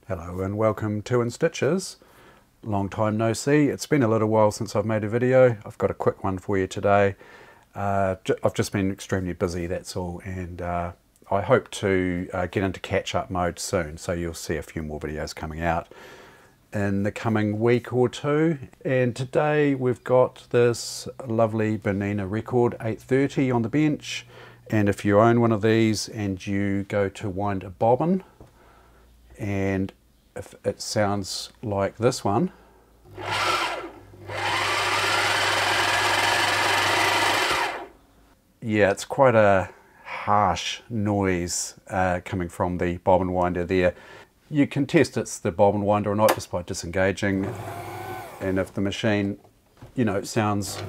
Hello and welcome to In Stitches. Long time no see. It's been a little while since I've made a video. I've got a quick one for you today. I've just been extremely busy, that's all, and I hope to get into catch-up mode soon, so you'll see a few more videos coming out in the coming week or two. And today we've got this lovely Bernina record 830 on the bench, and if you own one of these and you go to wind a bobbin, and if it sounds like this one, yeah, it's quite a harsh noise coming from the bobbin winder there. You can test it's the bobbin winder or not just by disengaging, and if the machine, you know, sounds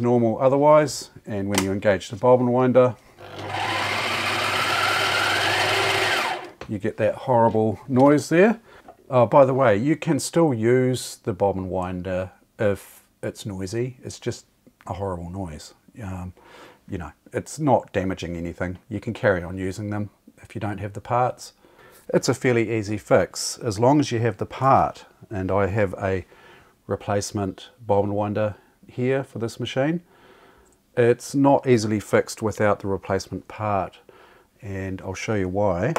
normal otherwise, and when you engage the bobbin winder, you get that horrible noise there. Oh, by the way, you can still use the bobbin winder if it's noisy. It's just a horrible noise. You know, it's not damaging anything. You can carry on using them if you don't have the parts. It's a fairly easy fix as long as you have the part. And I have a replacement bobbin winder here for this machine. It's not easily fixed without the replacement part, and I'll show you why.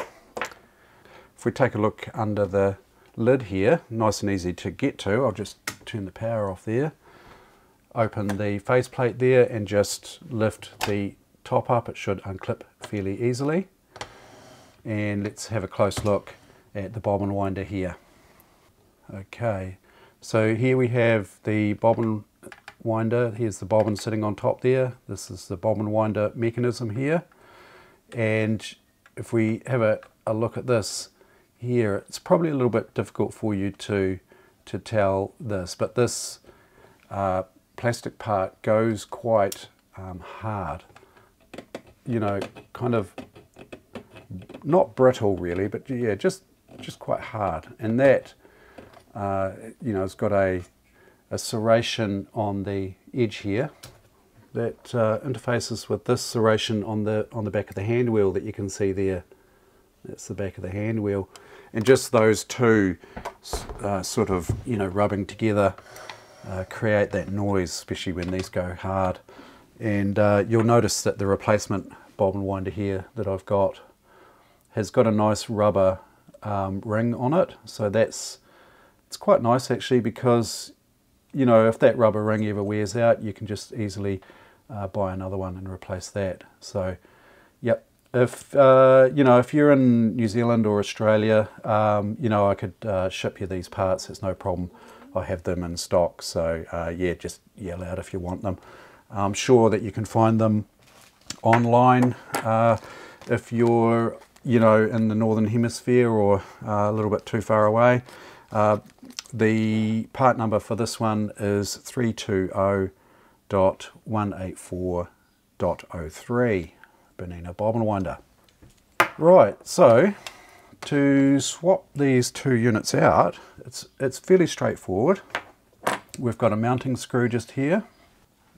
If we take a look under the lid here, nice and easy to get to. I'll just turn the power off there. Open the faceplate there and just lift the top up. It should unclip fairly easily. And let's have a close look at the bobbin winder here. Okay, so here we have the bobbin winder. Here's the bobbin sitting on top there. This is the bobbin winder mechanism here. And if we have a look at this here, it's probably a little bit difficult for you to tell this, but this plastic part goes quite hard, you know, kind of not brittle really, but yeah, just quite hard. And that you know, it's got a serration on the edge here that interfaces with this serration on the back of the hand wheel that you can see there. That's the back of the hand wheel, and just those two sort of, you know, rubbing together create that noise, especially when these go hard. And you'll notice that the replacement bobbin winder here that I've got has got a nice rubber ring on it, so it's quite nice actually, because, you know, if that rubber ring ever wears out, you can just easily buy another one and replace that. So yep. If you know, if you're in New Zealand or Australia, you know, I could ship you these parts. It's no problem. I have them in stock. So yeah, just yell out if you want them. I'm sure that you can find them online if you're, you know, in the Northern Hemisphere or a little bit too far away. The part number for this one is 320.184.03. Bernina bobbin winder. Right, so to swap these two units out, it's fairly straightforward. We've got a mounting screw just here.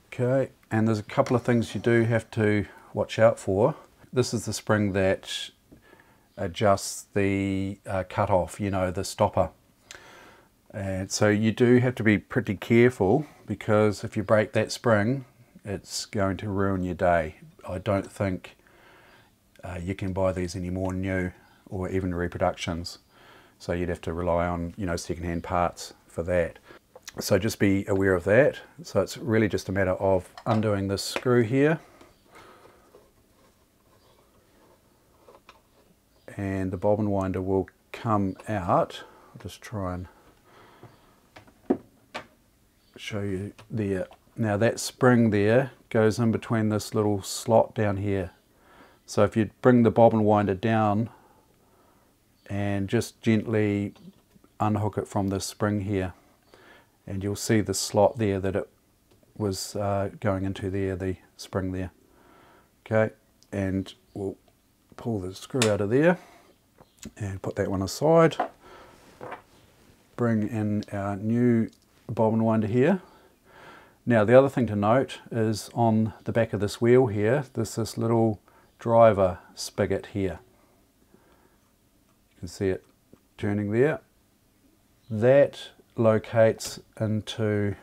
Okay, and there's a couple of things you do have to watch out for. This is the spring that adjusts the cutoff, you know, the stopper. And so you do have to be pretty careful, because if you break that spring, it's going to ruin your day. I don't think you can buy these anymore new, or even reproductions. So you'd have to rely on, you know, second-hand parts for that. So just be aware of that. So it's really just a matter of undoing this screw here, and the bobbin winder will come out. I'll just try and show you there. Now that spring there goes in between this little slot down here. So if you bring the bobbin winder down and just gently unhook it from this spring here, and you'll see the slot there that it was going into there, the spring there. Okay, and we'll pull the screw out of there and put that one aside. Bring in our new bobbin winder here. Now the other thing to note is on the back of this wheel here, there's this little driver spigot here. You can see it turning there. That locates into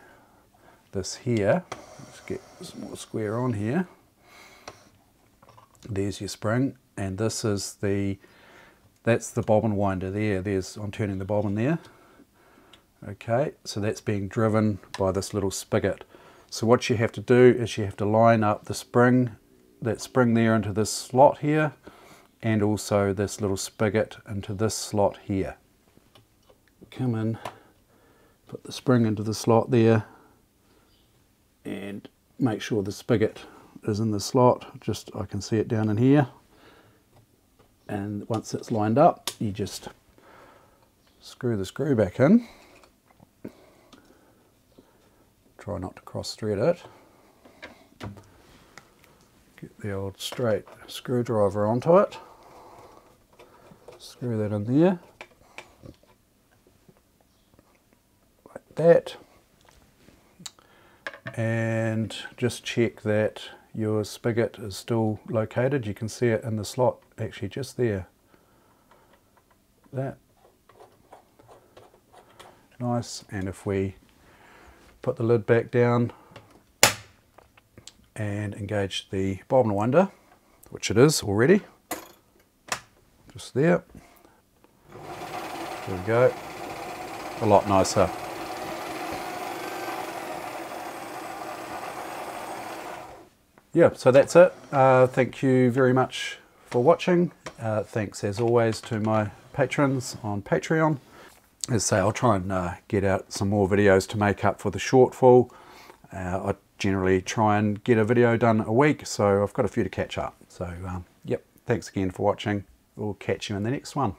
this here. Let's get some more square on here. There's your spring, and this is that's the bobbin winder there. I'm turning the bobbin there. Okay, so that's being driven by this little spigot. So what you have to do is you have to line up the spring, that spring there into this slot here, and also this little spigot into this slot here. Come in, put the spring into the slot there, and make sure the spigot is in the slot. I can see it down in here. And once it's lined up, you just screw the screw back in. Try not to cross thread it. Get the old straight screwdriver onto it. Screw that in there. Like that. And just check that your spigot is still located. You can see it in the slot, actually just there. That. Nice. And if we put the lid back down and engage the bobbin winder, which it is already, just there. There we go. A lot nicer. Yeah, so that's it. Thank you very much for watching. Thanks as always to my patrons on Patreon. As I say, I'll try and get out some more videos to make up for the shortfall. I generally try and get a video done a week, so I've got a few to catch up. So, yep, thanks again for watching. We'll catch you in the next one.